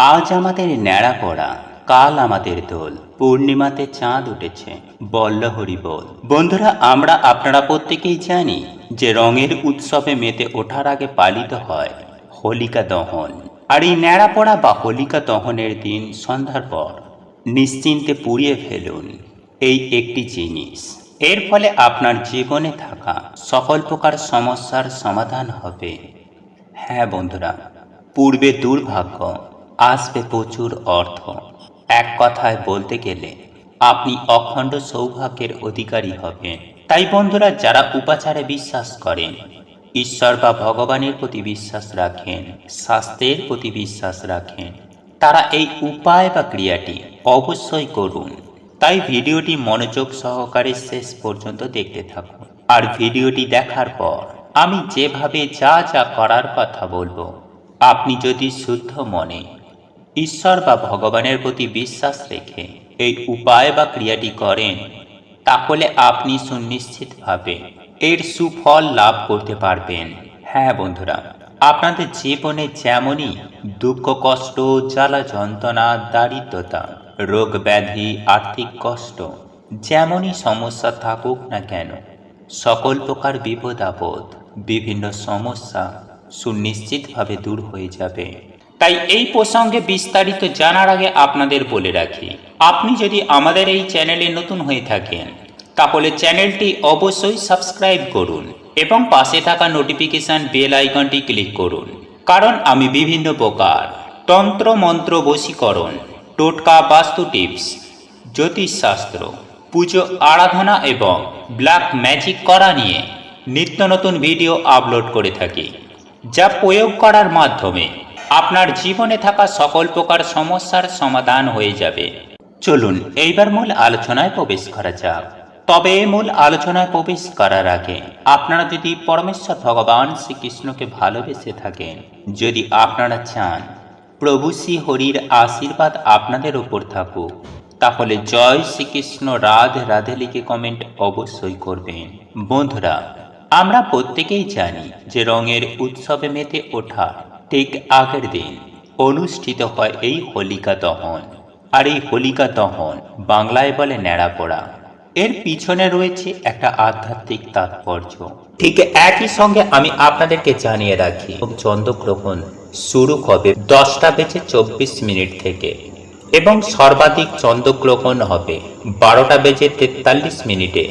আজ আমাদের ন্যাড়া পড়া, কাল আমাদের দোল। পূর্ণিমাতে চাঁদ উঠেছে, বল্ল হরি বল। বন্ধুরা, আমরা আপনারা প্রত্যেকেই জানি যে রঙের উৎসবে মেতে ওঠার আগে পালিত হয় হোলিকা দহন। আর এই ন্যাড়া পড়া বা হোলিকা দহনের দিন সন্ধ্যার পর নিশ্চিন্তে পুড়িয়ে ফেলুন এই একটি জিনিস। এর ফলে আপনার জীবনে থাকা সকল প্রকার সমস্যার সমাধান হবে। হ্যাঁ বন্ধুরা, পূর্বে দুর্ভাগ্য, আসবে প্রচুর অর্থ। এক কথায় বলতে গেলে আপনি অখণ্ড সৌভাগ্যের অধিকারী হবেন। তাই বন্ধুরা, যারা উপাচারে বিশ্বাস করেন, ঈশ্বর বা ভগবানের প্রতি বিশ্বাস রাখেন, স্বাস্থ্যের প্রতি বিশ্বাস রাখেন, তারা এই উপায় বা ক্রিয়াটি অবশ্যই করুন। তাই ভিডিওটি মনোযোগ সহকারে শেষ পর্যন্ত দেখতে থাকুন। আর ভিডিওটি দেখার পর আমি যেভাবে যা যা করার কথা বলবো, আপনি যদি শুদ্ধ মনে ঈশ্বর বা ভগবানের প্রতি বিশ্বাস রেখে এই উপায় বা ক্রিয়াটি করেন, তাহলে আপনি সুনিশ্চিতভাবে এর সুফল লাভ করতে পারবেন। হ্যাঁ বন্ধুরা, আপনাদের জীবনে যেমনই দুঃখ কষ্ট, জ্বালা যন্ত্রণা, দারিদ্রতা, রোগ ব্যাধি, আর্থিক কষ্ট, যেমনই সমস্যা থাকুক না কেন, সকল প্রকার বিপদ আপদ, বিভিন্ন সমস্যা সুনিশ্চিতভাবে দূর হয়ে যাবে। তাই এই প্রসঙ্গে বিস্তারিত জানার আগে আপনাদের বলে রাখি, আপনি যদি আমাদের এই চ্যানেলে নতুন হয়ে থাকেন, তাহলে চ্যানেলটি অবশ্যই সাবস্ক্রাইব করুন এবং পাশে থাকা নোটিফিকেশন বেল আইকনটি ক্লিক করুন। কারণ আমি বিভিন্ন প্রকার তন্ত্র মন্ত্র, বশীকরণ, টোটকা, বাস্তু টিপস, জ্যোতিষশাস্ত্র, পুজো আরাধনা এবং ব্ল্যাক ম্যাজিক করা নিয়ে নিত্য নতুন ভিডিও আপলোড করে থাকি, যা প্রয়োগ করার মাধ্যমে আপনার জীবনে থাকা সকল প্রকার সমস্যার সমাধান হয়ে যাবে। চলুন এইবার মূল আলোচনায় প্রবেশ করা যাক। তবে মূল আলোচনায় প্রবেশ করার আগে আপনারা যদি পরমেশ্বর ভগবান শ্রীকৃষ্ণকে ভালোবেসে থাকেন, যদি আপনারা চান প্রভু শ্রী হরির আশীর্বাদ আপনাদের উপর থাকুক, তাহলে জয় শ্রীকৃষ্ণ, রাধে রাধে লিখে কমেন্ট অবশ্যই করবেন। বন্ধুরা, আমরা প্রত্যেকেই জানি যে রঙের উৎসবে মেতে ওঠা ঠিক আগের দিন অনুষ্ঠিত হয় এই হোলিকা দহন। আর এই হোলিকা দহন বাংলায় বলে ন্যাড়া পোড়া। এর পিছনে রয়েছে একটা আধ্যাত্মিক তাৎপর্য। ঠিক একই সঙ্গে আমি আপনাদেরকে জানিয়ে রাখি, চন্দ্রগ্রহণ শুরু হবে 10:24 থেকে এবং সর্বাধিক চন্দ্রগ্রহণ হবে 12:43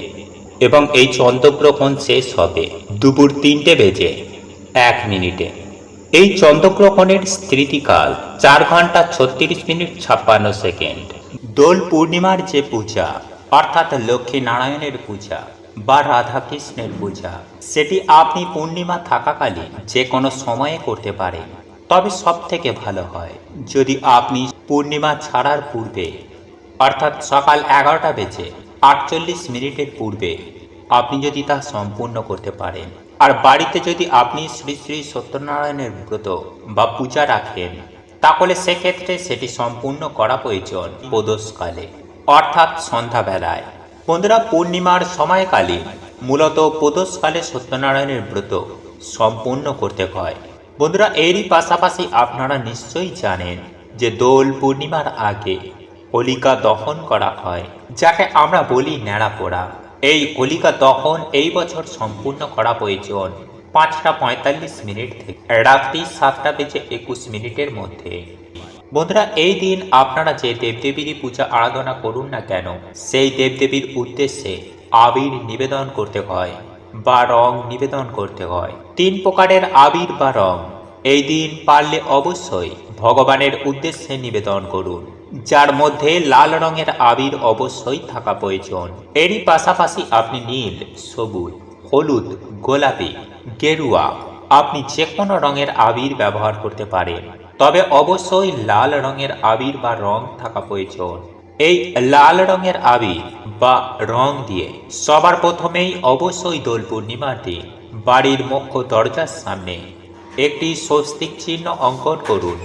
এবং এই চন্দ্রগ্রহণ শেষ হবে দুপুর 3:01। এই চন্দ্রগ্রহণের স্থিতিকাল 4 ঘন্টা 36 মিনিট 56 সেকেন্ড। দোল পূর্ণিমার যে পূজা, অর্থাৎ লক্ষ্মী নারায়ণের পূজা বা রাধাকৃষ্ণের পূজা, সেটি আপনি পূর্ণিমা থাকাকালীন যে কোনো সময়ে করতে পারেন। তবে সব থেকে ভালো হয় যদি আপনি পূর্ণিমা ছাড়ার পূর্বে, অর্থাৎ সকাল 11:48 পূর্বে আপনি যদি তা সম্পূর্ণ করতে পারেন। আর বাড়িতে যদি আপনি শ্রী শ্রী সত্যনারায়ণের ব্রত বা পূজা রাখেন, তাহলে সেক্ষেত্রে সেটি সম্পূর্ণ করা প্রয়োজন প্রদোষকালে, অর্থাৎ সন্ধ্যাবেলায়। বন্ধুরা, পূর্ণিমার সময়কালে মূলত প্রদোষকালে সত্যনারায়ণের ব্রত সম্পূর্ণ করতে হয়। বন্ধুরা, এরই পাশাপাশি আপনারা নিশ্চয়ই জানেন যে দোল পূর্ণিমার আগে হোলিকা দহন করা হয়, যাকে আমরা বলি ন্যাড়া পোড়া। এই হোলিকা দহন এই বছর সম্পূর্ণ করা প্রয়োজন 5:45 থেকে রাত্রি 7:21 মধ্যে। বন্ধুরা, এই দিন আপনারা যে দেবদেবীর পূজা আরাধনা করুন না কেন, সেই দেবদেবীর উদ্দেশ্যে আবির নিবেদন করতে হয় বা রং নিবেদন করতে হয়। 3 প্রকারের আবির বা রং এই দিন পারলে অবশ্যই ভগবানের উদ্দেশ্যে নিবেদন করুন, যার মধ্যে লাল রঙের আবির অবশ্যই থাকা প্রয়োজন। এরই পাশাপাশি আপনি নীল, সবুজ, হলুদ, গোলাপি, গেরুয়া, আপনি যে কোনো রঙের আবির ব্যবহার করতে পারেন। তবে অবশ্যই লাল রঙের আবির বা রং থাকা প্রয়োজন। এই লাল রঙের আবির বা রং দিয়ে সবার প্রথমেই অবশ্যই দোল পূর্ণিমার দিন বাড়ির মুখ্য দরজার সামনে একটি স্বস্তিক চিহ্ন অঙ্কন করুন।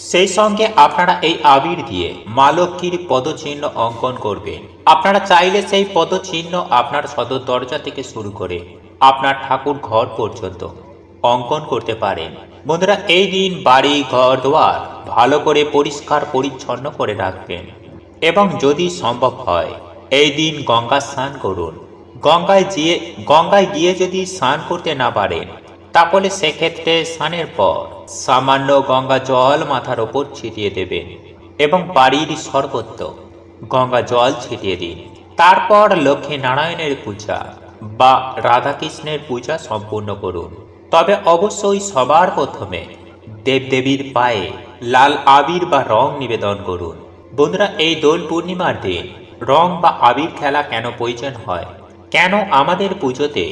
সেই সঙ্গে আপনারা এই আবির দিয়ে মা লক্ষ্মীর পদচিহ্ন অঙ্কন করবেন। আপনারা চাইলে সেই পদচিহ্ন আপনার সদর দরজা থেকে শুরু করে আপনার ঠাকুর ঘর পর্যন্ত অঙ্কন করতে পারেন। বন্ধুরা, এই দিন বাড়ি ঘর দুয়ার ভালো করে পরিষ্কার পরিচ্ছন্ন করে রাখবেন এবং যদি সম্ভব হয় এই দিন গঙ্গা স্নান করুন। গঙ্গায় গিয়ে যদি স্নান করতে না পারেন তাহলে সেক্ষেত্রে স্নানের পর সামান্য গঙ্গা জল মাথার ওপর ছিটিয়ে দেবেন এবং বাড়ির সর্বত্র গঙ্গা জল ছিটিয়ে দিন। তারপর লক্ষ্মী নারায়ণের পূজা বা রাধাকৃষ্ণের পূজা সম্পূর্ণ করুন। তবে অবশ্যই সবার প্রথমে দেবদেবীর পায়ে লাল আবির বা রং নিবেদন করুন। বন্ধুরা, এই দোল পূর্ণিমার দিন রং বা আবির খেলা কেন প্রয়োজন হয়, কেন আমাদের পুজোতে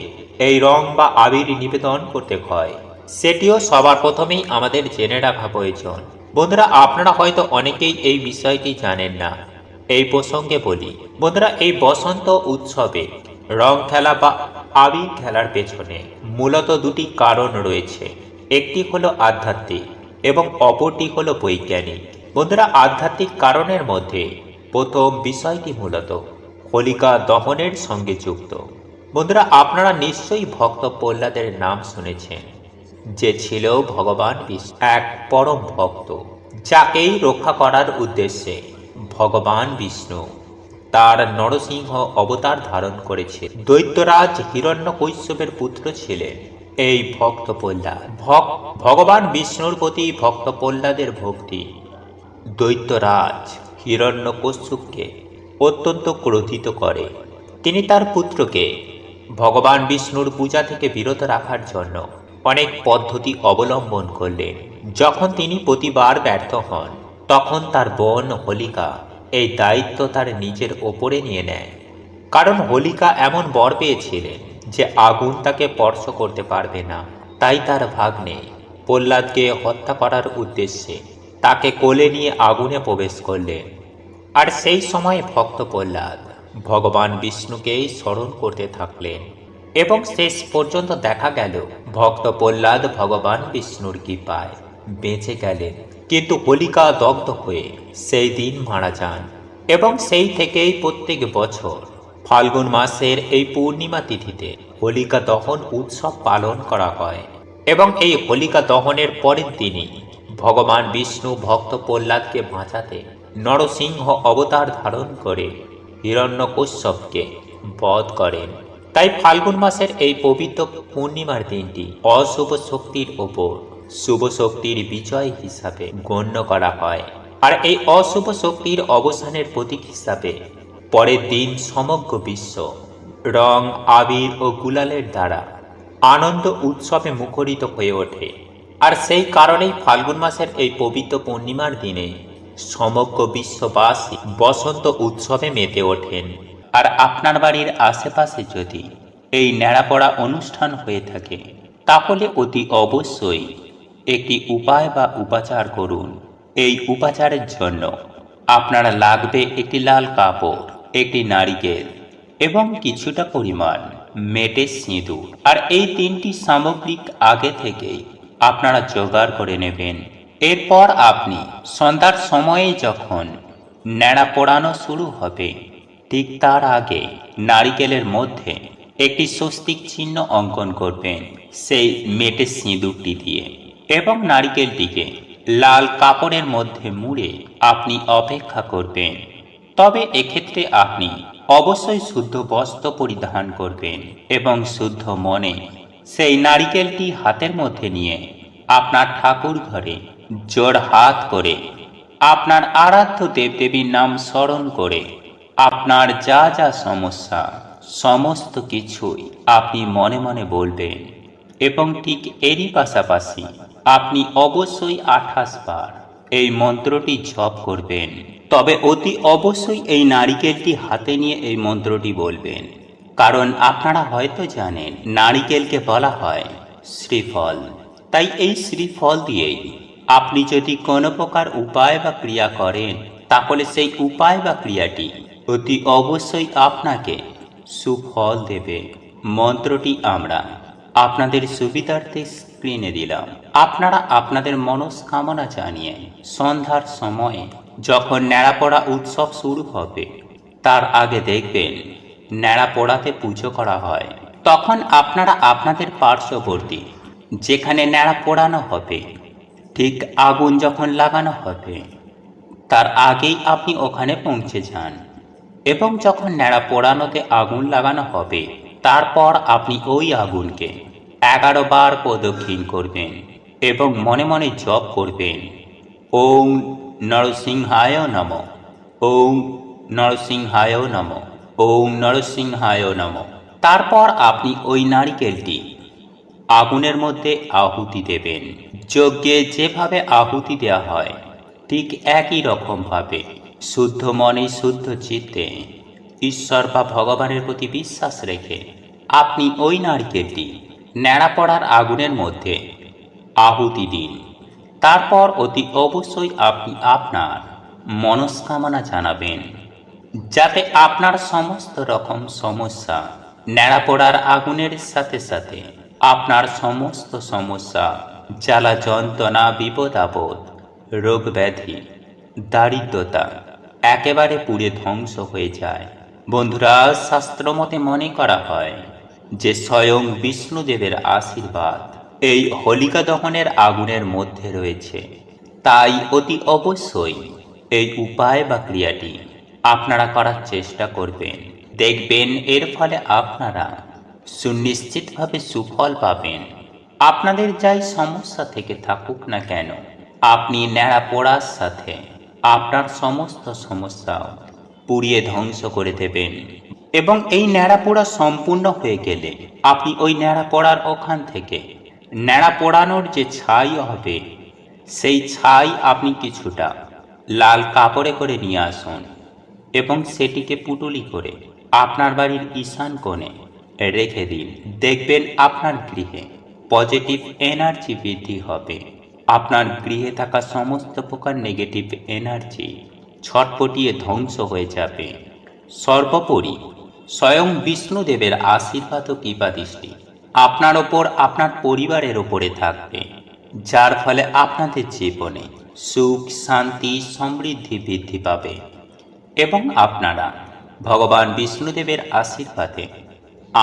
এই রং বা আবির নিবেদন করতে হয়, সেটিও সবার প্রথমেই আমাদের জেনে রাখা প্রয়োজন। বন্ধুরা, আপনারা হয়তো অনেকেই এই বিষয়টি জানেন না। এই প্রসঙ্গে বলি, বন্ধুরা, এই বসন্ত উৎসবে রং খেলা বা আবির খেলার পেছনে মূলত দুটি কারণ রয়েছে। একটি হলো আধ্যাত্মিক এবং অপরটি হলো বৈজ্ঞানিক। বন্ধুরা, আধ্যাত্মিক কারণের মধ্যে প্রথম বিষয়টি মূলত হোলিকা দহনের সঙ্গে যুক্ত। বন্ধুরা, আপনারা নিশ্চয়ই ভক্ত প্রহ্লাদের নাম শুনেছেন, যে ছিল ভগবান বিষ্ণু এক পরম ভক্ত, যাকেই রক্ষা করার উদ্দেশ্যে ভগবান বিষ্ণু তার নরসিংহ অবতার ধারণ করেছে। দৈত্যরাজ হিরণ্যকৈশ্যপের পুত্র ছিলেন এই ভক্ত প্রহ্লাদ। ভগবান বিষ্ণুর প্রতি ভক্ত প্রহ্লাদের ভক্তি দৈত্যরাজ হিরণ্যকশ্যপকে অত্যন্ত ক্রোধিত করে। তিনি তার পুত্রকে ভগবান বিষ্ণুর পূজা থেকে বিরত রাখার জন্য অনেক পদ্ধতি অবলম্বন করলেন। যখন তিনি প্রতিবার ব্যর্থ হন, তখন তার বোন হোলিকা এই দায়িত্ব তার নিজের ওপরে নিয়ে নেয়। কারণ হোলিকা এমন বর পেয়েছিলেন যে আগুন তাকে স্পর্শ করতে পারবে না। তাই তার ভাগ্নে প্রহ্লাদকে হত্যা করার উদ্দেশ্যে তাকে কোলে নিয়ে আগুনে প্রবেশ করলেন। আর সেই সময় ভক্ত প্রহ্লাদ ভগবান বিষ্ণুকেই স্মরণ করতে থাকলেন এবং শেষ পর্যন্ত দেখা গেল ভক্ত প্রহ্লাদ ভগবান বিষ্ণুর কৃপায় বেঁচে গেলেন। কিন্তু হোলিকা দগ্ধ হয়ে সেই দিন মারা যান এবং সেই থেকেই প্রত্যেক বছর ফাল্গুন মাসের এই পূর্ণিমা তিথিতে হোলিকা দহন উৎসব পালন করা হয়। এবং এই হোলিকা দহনের পরের দিনই ভগবান বিষ্ণু ভক্ত প্রহ্লাদকে বাঁচাতে নরসিংহ অবতার ধারণ করে হিরণ্যকশ্যপকে বধ করেন। তাই ফাল্গুন মাসের এই পবিত্র পূর্ণিমার দিনটি অশুভ শক্তির ওপর শুভ শক্তির বিজয় হিসাবে গণ্য করা হয়। আর এই অশুভ শক্তির অবসানের প্রতীক হিসাবে পরের দিন সমগ্র বিশ্ব রং আবির ও গুলালের দ্বারা আনন্দ উৎসবে মুখরিত হয়ে ওঠে। আর সেই কারণেই ফাল্গুন মাসের এই পবিত্র পূর্ণিমার দিনে সমগ্র বিশ্ববাসী বসন্ত উৎসবে মেতে ওঠেন। আর আপনার বাড়ির আশেপাশে যদি এই ন্যাড়াপড়া অনুষ্ঠান হয়ে থাকে, তাহলে অতি অবশ্যই একটি উপায় বা উপাচার করুন। এই উপাচারের জন্য আপনার লাগবে একটি লাল কাপড়, একটি নারিকেল এবং কিছুটা পরিমাণ মেটে সিঁদুর। আর এই তিনটি সামগ্রিক আগে থেকেই আপনারা জোগাড় করে নেবেন। এরপর আপনি সন্ধ্যার সময়ে যখন ন্যাড়া পোড়ানো শুরু হবে, ঠিক তার আগে নারিকেলের মধ্যে একটি স্বস্তিক চিহ্ন অঙ্কন করবেন সেই মেটে সিঁদুরটি দিয়ে এবং নারিকেলটিকে লাল কাপড়ের মধ্যে মুড়ে আপনি অপেক্ষা করবেন। তবে এক্ষেত্রে আপনি অবশ্যই শুদ্ধ বস্ত্র পরিধান করবেন এবং শুদ্ধ মনে সেই নারিকেলটি হাতের মধ্যে নিয়ে আপনার ঠাকুর ঘরে জোড় হাত করে আপনার আরাধ্য দেবদেবীর নাম স্মরণ করে আপনার যা যা সমস্যা সমস্ত কিছুই আপনি মনে মনে বলবেন। এবং ঠিক এরই পাশাপাশি আপনি অবশ্যই 28 বার এই মন্ত্রটি জপ করবেন। তবে অতি অবশ্যই এই নারিকেলটি হাতে নিয়ে এই মন্ত্রটি বলবেন, কারণ আপনারা হয়তো জানেন নারিকেলকে বলা হয় শ্রীফল। তাই এই শ্রীফল দিয়েই আপনি যদি কোনো প্রকার উপায় বা ক্রিয়া করেন, তাহলে সেই উপায় বা ক্রিয়াটি অতি অবশ্যই আপনাকে সুফল দেবে। মন্ত্রটি আমরা আপনাদের সুবিধার্থে স্ক্রিনে দিলাম। আপনারা আপনাদের মনস্কামনা জানিয়ে সন্ধ্যার সময়ে যখন ন্যাড়াপড়া উৎসব শুরু হবে, তার আগে দেখবেন ন্যাড়াপড়াতে পুজো করা হয়। তখন আপনারা আপনাদের পার্শ্ববর্তী যেখানে ন্যাড়া পোড়ানো হবে, ঠিক আগুন যখন লাগানো হবে তার আগেই আপনি ওখানে পৌঁছে যান, এবং যখন ন্যাড়া পোড়ানোতে আগুন লাগানো হবে তারপর আপনি ওই আগুনকে 11 বার প্রদক্ষিণ করবেন এবং মনে মনে জপ করবেন, ওম নরসিংহায় নমঃ, ওম নরসিংহায় নমঃ, ওম নরসিংহায় নমঃ। তারপর আপনি ওই নারিকেলটি আগুনের মধ্যে আহুতি দেবেন। যজ্ঞে যেভাবে আহুতি দেওয়া হয় ঠিক একই রকমভাবে শুদ্ধ মনে শুদ্ধ চিত্তে ঈশ্বর বা ভগবানের প্রতি বিশ্বাস রেখে আপনি ওই নারকেলটি ন্যাড়া পড়ার আগুনের মধ্যে আহুতি দিন। তারপর অতি অবশ্যই আপনি আপনার মনস্কামনা জানাবেন, যাতে আপনার সমস্ত রকম সমস্যা ন্যাড়া পড়ার আগুনের সাথে সাথে আপনার সমস্ত সমস্যা, জ্বালা যন্ত্রণা, বিপদ আপদ, রোগ ব্যাধি, দারিদ্রতা একেবারে পুড়ে ধ্বংস হয়ে যায়। বন্ধুরা, শাস্ত্রমতে মনে করা হয় যে স্বয়ং বিষ্ণুদেবের আশীর্বাদ এই হোলিকা দহনের আগুনের মধ্যে রয়েছে। তাই অতি অবশ্যই এই উপায় বা ক্রিয়াটি আপনারা করার চেষ্টা করবেন। দেখবেন এর ফলে আপনারা সুনিশ্চিতভাবে সুফল পাবেন। আপনাদের যাই সমস্যা থেকে থাকুক না কেন, আপনি ন্যাড়া পোড়ার সাথে আপনার সমস্ত সমস্যা পুড়িয়ে ধ্বংস করে দেবেন। এবং এই ন্যাড়া পোড়া সম্পূর্ণ হয়ে গেলে আপনি ওই ন্যাড়া পোড়ার ওখান থেকে ন্যাড়া পোড়ানোর যে ছাই হবে সেই ছাই আপনি কিছুটা লাল কাপড়ে করে নিয়ে আসুন এবং সেটিকে পুটুলি করে আপনার বাড়ির ঈশান কোণে রেখে দিন। দেখবেন আপনার গৃহে পজিটিভ এনার্জি বৃদ্ধি হবে। আপনার গৃহে থাকা সমস্ত প্রকার নেগেটিভ এনার্জি ছটপটিয়ে ধ্বংস হয়ে যাবে। সর্বোপরি স্বয়ং বিষ্ণুদেবের আশীর্বাদ ও কৃপা দৃষ্টি আপনার ওপর, আপনার পরিবারের ওপরে থাকবে, যার ফলে আপনাদের জীবনে সুখ, শান্তি, সমৃদ্ধি বৃদ্ধি পাবে এবং আপনারা ভগবান বিষ্ণুদেবের আশীর্বাদে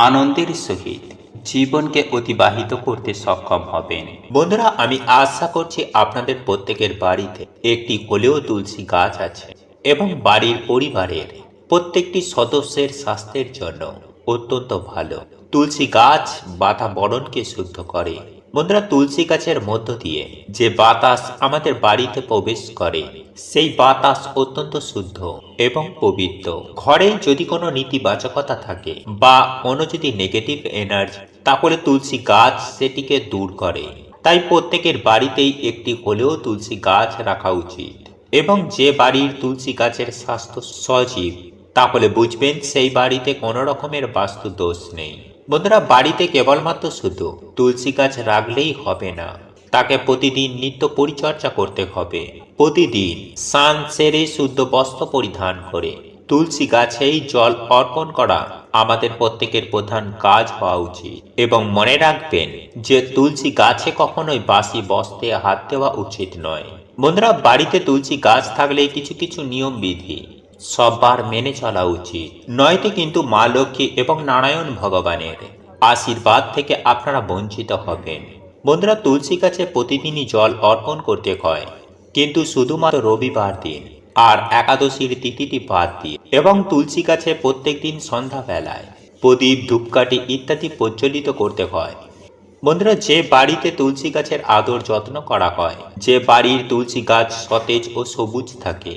আনন্দের সহিত জীবনকে অতিবাহিত করতে সক্ষম হবেন। বন্ধুরা, আমি আশা করছি আপনাদের প্রত্যেকের বাড়িতে একটি হলেও তুলসী গাছ আছে এবং বাড়ির পরিবারের প্রত্যেকটি সদস্যের স্বাস্থ্যের জন্য অত্যন্ত ভালো। তুলসী গাছ বাতাবরণকে শুদ্ধ করে। বন্ধুরা, তুলসী গাছের মধ্য দিয়ে যে বাতাস আমাদের বাড়িতে প্রবেশ করে সেই বাতাস অত্যন্ত শুদ্ধ এবং পবিত্র। ঘরে যদি কোনো নেতিবাচকতা থাকে বা কোনো যদি নেগেটিভ এনার্জি, তাহলে তুলসী গাছ সেটিকে দূর করে। তাই প্রত্যেকের বাড়িতেই একটি হলেও তুলসী গাছ রাখা উচিত। এবং যে বাড়ির তুলসী গাছের স্বাস্থ্য সজীব, তাহলে বুঝবেন সেই বাড়িতে কোনো রকমের বাস্তু দোষ নেই। বন্ধুরা, বাড়িতে কেবলমাত্র শুধু তুলসী গাছ রাখলেই হবে না, তাকে প্রতিদিন নিত্য পরিচর্যা করতে হবে। প্রতিদিন স্নান সেরে শুদ্ধ বস্ত্র পরিধান করে তুলসী গাছেই জল অর্পণ করা আমাদের প্রত্যেকের প্রধান কাজ হওয়া উচিত। এবং মনে রাখবেন যে তুলসী গাছে কখনোই বাসি বস্ত্রে হাত দেওয়া উচিত নয়। বন্ধুরা, বাড়িতে তুলসী গাছ থাকলে কিছু কিছু নিয়ম বিধি সববার মেনে চলা উচিত, নয়তো কিন্তু মা লক্ষ্মী এবং নারায়ণ ভগবানের আশীর্বাদ থেকে আপনারা বঞ্চিত হবেন। বন্ধুরা, তুলসী গাছে প্রতিদিনই জল অর্পণ করতে হয়, কিন্তু শুধুমাত্র রবিবার দিন আর একাদশীর তিথিটি বাদ দিয়ে। এবং তুলসী গাছে প্রত্যেক দিন সন্ধ্যাবেলায় প্রদীপ, ধূপকাঠি ইত্যাদি প্রজ্বলিত করতে হয়। বন্ধুরা, যে বাড়িতে তুলসী গাছের আদর যত্ন করা হয়, যে বাড়ির তুলসী গাছ সতেজ ও সবুজ থাকে,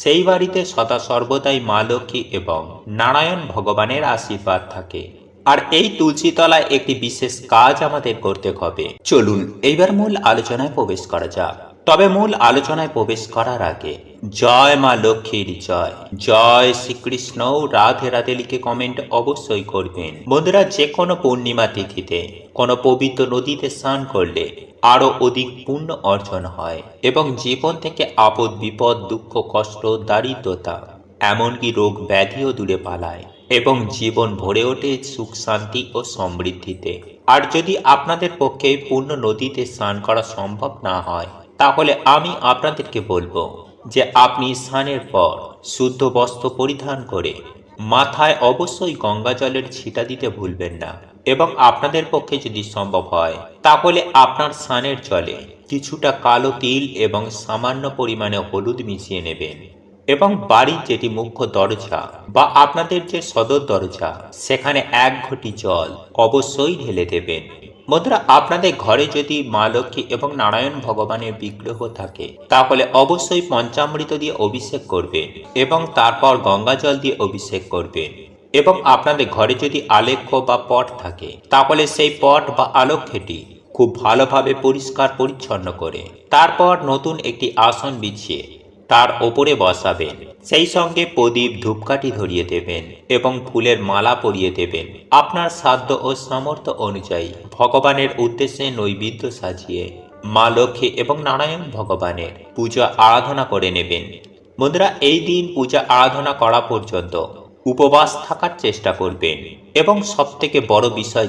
সেই বাড়িতে সদা সর্বদাই মা লক্ষ্মী এবং নারায়ণ ভগবানের আশীর্বাদ থাকে। আর এই তুলসী তলায় একটি বিশেষ কাজ আমাদের করতে হবে। চলুন এইবার মূল আলোচনায় প্রবেশ করা যাক। তবে মূল আলোচনায় প্রবেশ করার আগে জয় মা লক্ষ্মীর জয়, জয় শ্রীকৃষ্ণ, রাধে রাধে লিখে কমেন্ট অবশ্যই করবেন। বন্ধুরা, যে কোনো পূর্ণিমা তিথিতে কোনো পবিত্র নদীতে স্নান করলে আরো অধিক পুণ্য অর্জন হয় এবং জীবন থেকে আপদ বিপদ, দুঃখ, কষ্ট, দারিদ্রতা, এমনকি রোগ ব্যাধিও দূরে পালায় এবং জীবন ভরে ওঠে সুখ, শান্তি ও সমৃদ্ধিতে। আর যদি আপনাদের পক্ষে পূর্ণ নদীতে স্নান করা সম্ভব না হয়, তাহলে আমি আপনাদেরকে বলবো যে আপনি স্নানের পর শুদ্ধ বস্ত্র পরিধান করে মাথায় অবশ্যই গঙ্গা জলের ছিটা দিতে ভুলবেন না। এবং আপনাদের পক্ষে যদি সম্ভব হয় তাহলে আপনার স্নানের জলে কিছুটা কালো তিল এবং সামান্য পরিমাণে হলুদ মিশিয়ে নেবেন এবং বাড়ির যেটি মুখ্য দরজা বা আপনাদের যে সদর দরজা সেখানে 1 ঘটি জল অবশ্যই ঢেলে দেবেন। বন্ধুরা, আপনাদের ঘরে যদি মা লক্ষ্মী এবং নারায়ণ ভগবানের বিগ্রহ থাকে তাহলে অবশ্যই পঞ্চামৃত দিয়ে অভিষেক করবেন এবং তারপর গঙ্গা জল দিয়ে অভিষেক করবেন। এবং আপনাদের ঘরে যদি আলেখ্য বা পট থাকে তাহলে সেই পট বা আলক্ষ্যটি খুব ভালোভাবে পরিষ্কার পরিচ্ছন্ন করে তারপর নতুন একটি আসন বিছিয়ে তার ওপরে বসাবেন। সেই সঙ্গে প্রদীপ ধূপকাঠি ধরিয়ে দেবেন এবং ফুলের মালা পরিয়ে দেবেন। আপনার সাধ্য ও সামর্থ্য অনুযায়ী ভগবানের উদ্দেশ্যে নৈবেদ্য সাজিয়ে মা লক্ষ্মী এবং নারায়ণ ভগবানের পূজা আরাধনা করে নেবেন। বন্ধুরা, এই দিন পূজা আরাধনা করা পর্যন্ত উপবাস থাকার চেষ্টা করবেন এবং সবথেকে বড় বিষয়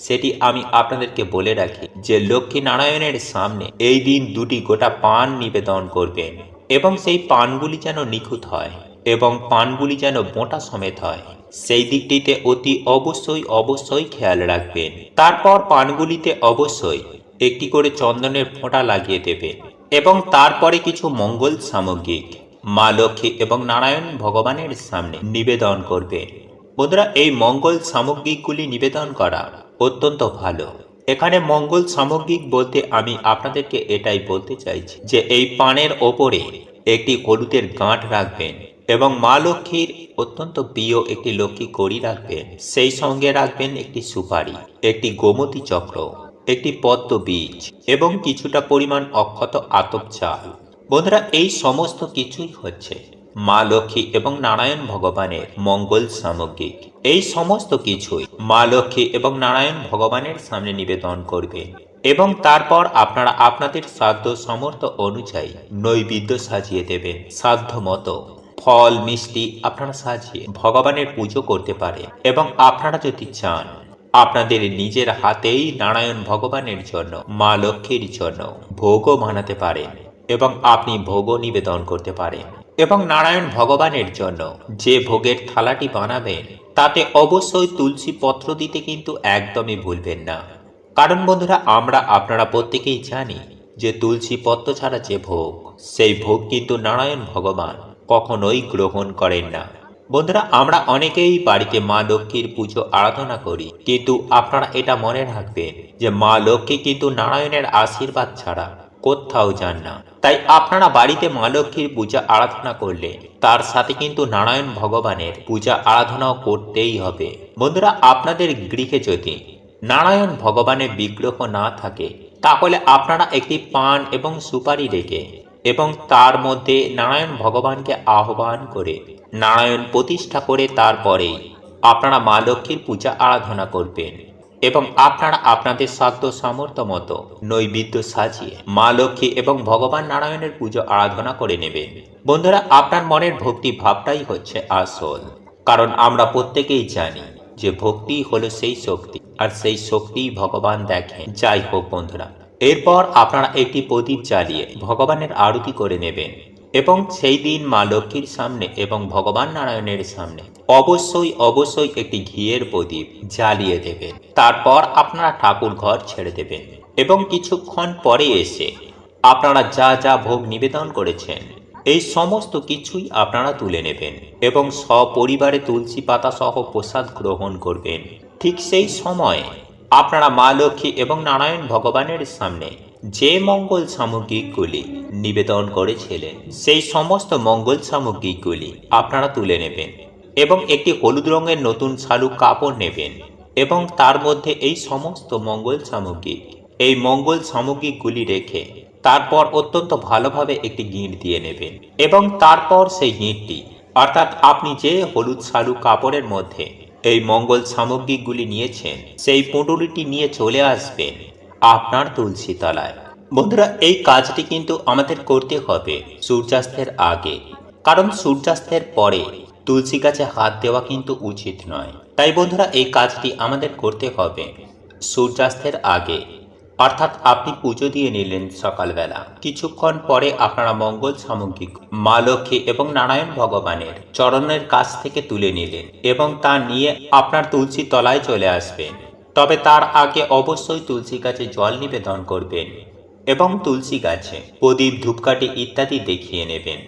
সেটি আমি আপনাদেরকে বলে রাখি যে লক্ষ্মী নারায়ণের সামনে এই দিন 2টি গোটা পান নিবেদন করবেন এবং সেই পানগুলি যেন নিখুঁত হয় এবং পানগুলি যেন মোটা সমেত হয় সেই দিকটিতে অতি অবশ্যই খেয়াল রাখবেন। তারপর পানগুলিতে অবশ্যই একটি করে চন্দনের ফোঁটা লাগিয়ে দেবেন এবং তারপরে কিছু মঙ্গল সামগ্রিক মা লক্ষ্মী এবং নারায়ণ ভগবানের সামনে নিবেদন করবেন। বন্ধুরা, এই মঙ্গল সামগ্রিকগুলি নিবেদন করা অত্যন্ত ভালো। এখানে মঙ্গল সামগ্রিক বলতে আমি আপনাদেরকে এটাই বলতে চাইছি যে এই পানের ওপরে একটি হলুদের গাঁট রাখবেন এবং মা লক্ষ্মীর অত্যন্ত প্রিয় একটি লক্ষ্মী কড়ি রাখবেন। সেই সঙ্গে রাখবেন একটি সুপারি, একটি গোমতী চক্র, একটি পদ্ম বীজ এবং কিছুটা পরিমাণ অক্ষত আতপ চাল। বন্ধুরা, এই সমস্ত কিছুই হচ্ছে মা লক্ষ্মী এবং নারায়ণ ভগবানের মঙ্গল সামগ্রিক। এই সমস্ত কিছুই মা লক্ষ্মী এবং নারায়ণ ভগবানের সামনে নিবেদন করবেন এবং তারপর আপনারা আপনাদের সাধ্য সামর্থ্য অনুযায়ী নৈবেদ্য সাজিয়ে দেবেন। সাধ্য মতো ফল মিষ্টি আপনারা সাজিয়ে ভগবানের পুজো করতে পারেন এবং আপনারা যদি চান আপনাদের নিজের হাতেই নারায়ণ ভগবানের জন্য মা লক্ষ্মীর জন্য ভোগও বানাতে পারেন এবং আপনি ভোগও নিবেদন করতে পারেন। এবং নারায়ণ ভগবানের জন্য যে ভোগের থালাটি বানাবেন তাতে অবশ্যই তুলসী পত্র দিতে কিন্তু একদমই ভুলবেন না। কারণ বন্ধুরা, আপনারা প্রত্যেকেই জানি যে তুলসী পত্র ছাড়া যে ভোগ সেই ভোগ কিন্তু নারায়ণ ভগবান কখনোই গ্রহণ করেন না। বন্ধুরা, আমরা অনেকেই বাড়িতে মা লক্ষ্মীর পুজো আরাধনা করি, কিন্তু আপনারা এটা মনে রাখবেন যে মা লক্ষ্মী কিন্তু নারায়ণের আশীর্বাদ ছাড়া কোথাও যান না। তাই আপনারা বাড়িতে মা লক্ষ্মীর পূজা আরাধনা করলে তার সাথে কিন্তু নারায়ণ ভগবানের পূজা আরাধনাও করতেই হবে। বন্ধুরা, আপনাদের গৃহে যদি নারায়ণ ভগবানের বিগ্রহ না থাকে তাহলে আপনারা একটি পান এবং সুপারি রেখে এবং তার মধ্যে নারায়ণ ভগবানকে আহ্বান করে নারায়ণ প্রতিষ্ঠা করে তারপরেই আপনারা মা লক্ষ্মীর পূজা আরাধনা করবেন এবং আপনারা আপনাদের সাধ্য সামর্থ্য মতো নৈবেদ্য সাজিয়ে মা লক্ষ্মী এবং ভগবান নারায়ণের পুজো আরাধনা করে নেবেন। বন্ধুরা, আপনার মনের ভক্তি ভাবটাই হচ্ছে আসল, কারণ আমরা প্রত্যেকেই জানি যে ভক্তি হলো সেই শক্তি আর সেই শক্তি ভগবান দেখেন। যাই হোক বন্ধুরা, এরপর আপনারা একটি প্রদীপ জ্বালিয়ে ভগবানের আরতি করে নেবেন এবং সেই দিন মা লক্ষ্মীর সামনে এবং ভগবান নারায়ণের সামনে অবশ্যই একটি ঘিয়ের প্রদীপ জ্বালিয়ে দেবেন। তারপর আপনারা ঠাকুর ঘর ছেড়ে দেবেন এবং কিছুক্ষণ পরে এসে আপনারা যা যা ভোগ নিবেদন করেছেন এই সমস্ত কিছুই আপনারা তুলে নেবেন এবং সপরিবারে তুলসী পাতা সহ প্রসাদ গ্রহণ করবেন। ঠিক সেই সময় আপনারা মা লক্ষ্মী এবং নারায়ণ ভগবানের সামনে যে মঙ্গল সামগ্রিকগুলি নিবেদন করেছিলেন সেই সমস্ত মঙ্গল সামগ্রিকগুলি আপনারা তুলে নেবেন এবং একটি হলুদ রঙের নতুন শালুক কাপড় নেবেন এবং তার মধ্যে এই সমস্ত মঙ্গল সামগ্রিকগুলি রেখে তারপর অত্যন্ত ভালোভাবে একটি গিঁট দিয়ে নেবেন এবং তারপর সেই গিঁটটি অর্থাৎ আপনি যে হলুদ শালুক কাপড়ের মধ্যে এই মঙ্গল সামগ্রিকগুলি নিয়েছেন সেই পুঁটুলিটি নিয়ে চলে আসবেন আপনার তুলসী তলায়। বন্ধুরা, এই কাজটি কিন্তু আমাদের করতে হবে সূর্যাস্তের আগে, কারণ সূর্যাস্তের পরে তুলসী গাছে হাত দেওয়া কিন্তু উচিত নয়। তাই বন্ধুরা, এই কাজটি আমাদের করতে হবে সূর্যাস্তের আগে, অর্থাৎ আপনি পুজো দিয়ে নিলেন সকালবেলা, কিছুক্ষণ পরে আপনারা মঙ্গল সামগ্রিক মা লক্ষ্মী এবং নারায়ণ ভগবানের চরণের কাছ থেকে তুলে নিলেন এবং তা নিয়ে আপনার তুলসী তলায় চলে আসবেন তবে তার আগে অবশ্যই তুলসী গাছে জল নিবেদন করবেন এবং তুলসী গাছে প্রদীপ ধূপকাঠি ইত্যাদি দেখিয়ে নেবেন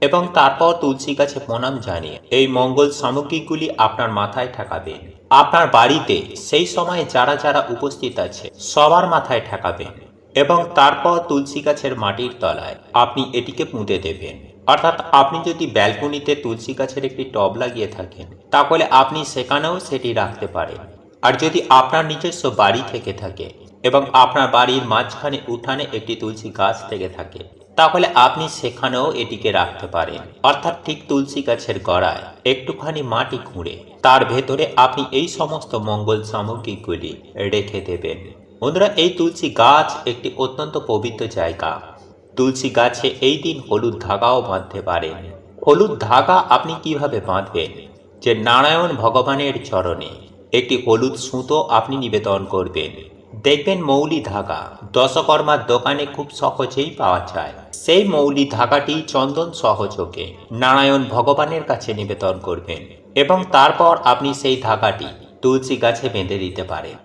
এবং তারপর তুলসী গাছে প্রণাম জানিয়ে এই মঙ্গল সামগ্রীগুলি আপনার মাথায় ঠেকাবেন। আপনার বাড়িতে সেই সময় যারা যারা উপস্থিত আছে সবার মাথায় ঠেকাবেন এবং তারপর তুলসী গাছের মাটির তলায় আপনি এটিকে পুঁতে দেবেন। অর্থাৎ আপনি যদি ব্যালকনিতে তুলসী গাছের একটি টব লাগিয়ে থাকেন তাহলে আপনি সেখানেও সেটি রাখতে পারেন। আর যদি আপনার নিজস্ব বাড়ি থেকে থাকে এবং আপনার বাড়ির মাঝখানে উঠানে একটি তুলসী গাছ থেকে থাকে তাহলে আপনি সেখানেও এটিকে রাখতে পারেন। অর্থাৎ ঠিক তুলসী গাছের গোড়ায় একটুখানি মাটি খুঁড়ে তার ভেতরে আপনি এই সমস্ত মঙ্গল সামগ্রীগুলি রেখে দেবেন। বন্ধুরা, এই তুলসী গাছ একটি অত্যন্ত পবিত্র জায়গা। তুলসী গাছে এই দিন হলুদ ধাগাও বাঁধতে পারেন। হলুদ ধাগা আপনি কিভাবে বাঁধবেন? যে নারায়ণ ভগবানের চরণে একটি হলুদ সুতো আপনি নিবেদন করবেন। দেখবেন মৌলি ধাগা দশকর্মার দোকানে খুব সহজেই পাওয়া যায়। সেই মৌলি ধাগাটি চন্দন সহযোগে নারায়ণ ভগবানের কাছে নিবেদন করবেন এবং তারপর আপনি সেই ধাগাটি তুলসী গাছে বেঁধে দিতে পারেন।